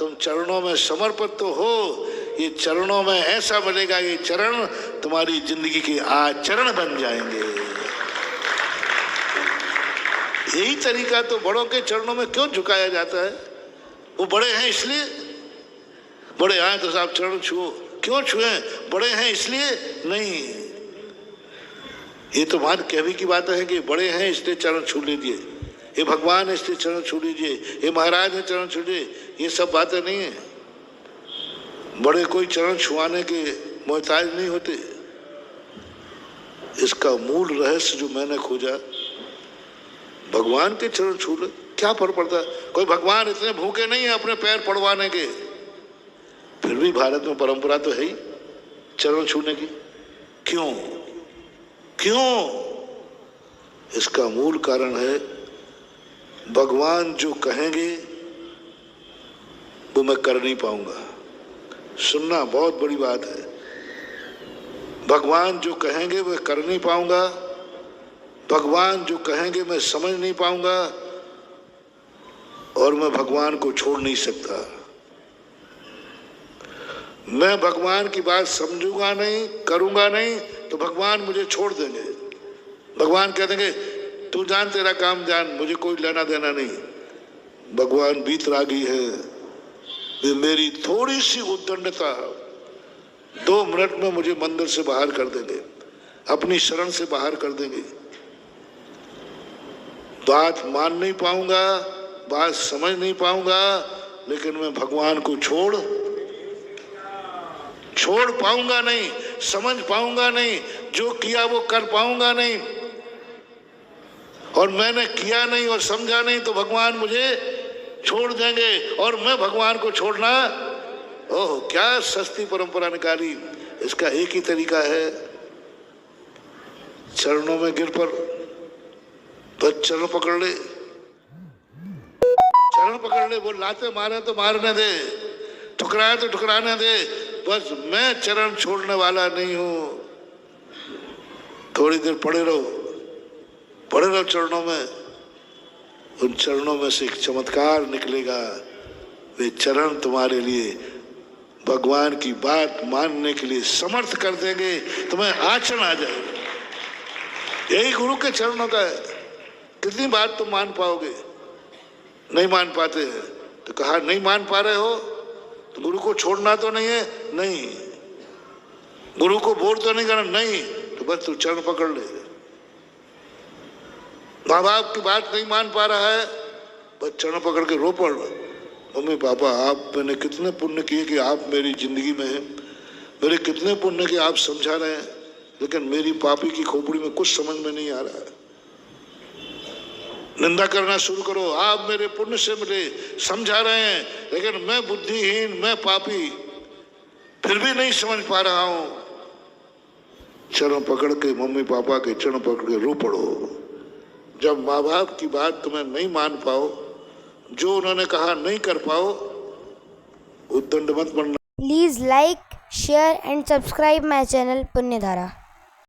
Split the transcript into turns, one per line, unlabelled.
तुम चरणों में समर्पित तो हो, ये चरणों में ऐसा मिलेगा, ये चरण तुम्हारी जिंदगी के आचरण बन जाएंगे। यही तरीका तो बड़ों के चरणों में क्यों झुकाया जाता है? वो बड़े हैं इसलिए, बड़े आए तो साहब चरण छुओ, क्यों छुए? बड़े हैं इसलिए नहीं। ये तो मान कहवी की बात है कि बड़े हैं इसलिए चरण छू लीजिए, ये भगवान है इसलिए चरण छू लीजिए, ये महाराज है चरण छू लीजिए, ये सब बातें नहीं है। बड़े कोई चरण छुआने के मोहताज नहीं होते। इसका मूल रहस्य जो मैंने खोजा, भगवान के चरण छू ले, क्या फर्क पड़ता है? कोई भगवान इतने भूखे नहीं है अपने पैर पड़वाने के, फिर भी भारत में परंपरा तो है ही चरण छूने की। क्यों? क्यों? इसका मूल कारण है भगवान जो कहेंगे वो मैं कर नहीं पाऊंगा। सुनना बहुत बड़ी बात है। भगवान जो कहेंगे वह कर नहीं पाऊंगा, भगवान जो कहेंगे मैं समझ नहीं पाऊंगा, और मैं भगवान को छोड़ नहीं सकता। मैं भगवान की बात समझूंगा नहीं, करूंगा नहीं, तो भगवान मुझे छोड़ देंगे। भगवान कह देंगे तू जान, तेरा काम जान, मुझे कोई लेना देना नहीं। भगवान बीतरागी है, वे मेरी थोड़ी सी उद्दंडता 2 मिनट में मुझे मंदिर से बाहर कर देंगे, अपनी शरण से बाहर कर देंगे। बात मान नहीं पाऊंगा, बात समझ नहीं पाऊंगा, लेकिन मैं भगवान को छोड़ पाऊंगा नहीं, समझ पाऊंगा नहीं, जो किया वो कर पाऊंगा नहीं। और मैंने किया नहीं और समझा नहीं तो भगवान मुझे छोड़ देंगे, और मैं भगवान को छोड़ना, ओह क्या सस्ती परंपरा निकाली। इसका एक ही तरीका है, चरणों में गिर पर, बस चरण पकड़ ले, चरण पकड़ ले। वो लाते मारे तो मारने दे, ठुकराए तो ठुकराने दे, बस मैं चरण छोड़ने वाला नहीं हूं। थोड़ी देर पड़े रहो चरणों में। उन चरणों में से एक चमत्कार निकलेगा। वे चरण तुम्हारे लिए भगवान की बात मानने के लिए समर्थ कर देंगे, तुम्हें आचरण आ जाएगा। यही गुरु के चरणों का है। कितनी बात तुम मान पाओगे? नहीं मान पाते हैं तो कहा नहीं मान पा रहे हो तो गुरु को छोड़ना तो नहीं है, नहीं। गुरु को बोर तो नहीं करना, नहीं, तो बस तू चरण पकड़ ले। माँ बाप की बात नहीं मान पा रहा है, बस चरण पकड़ के रो पड़। मम्मी पापा, आप मैंने कितने पुण्य किए कि आप मेरी जिंदगी में हैं, मेरे कितने पुण्य के आप समझा रहे हैं, लेकिन मेरी पापी की खोपड़ी में कुछ समझ में नहीं आ रहा है। निंदा करना शुरू करो, आप मेरे पुण्य से मिले, समझा रहे हैं, लेकिन मैं बुद्धिहीन, मैं पापी, फिर भी नहीं समझ पा रहा हूं। चरण पकड़ के, मम्मी पापा के चरण पकड़ के रो पड़ो। जब माँ बाप की बात तुम्हें नहीं मान पाओ, जो उन्होंने कहा नहीं कर पाओ, उद्दंड मत बनना।
Please like, share and subscribe my channel Punyadhara.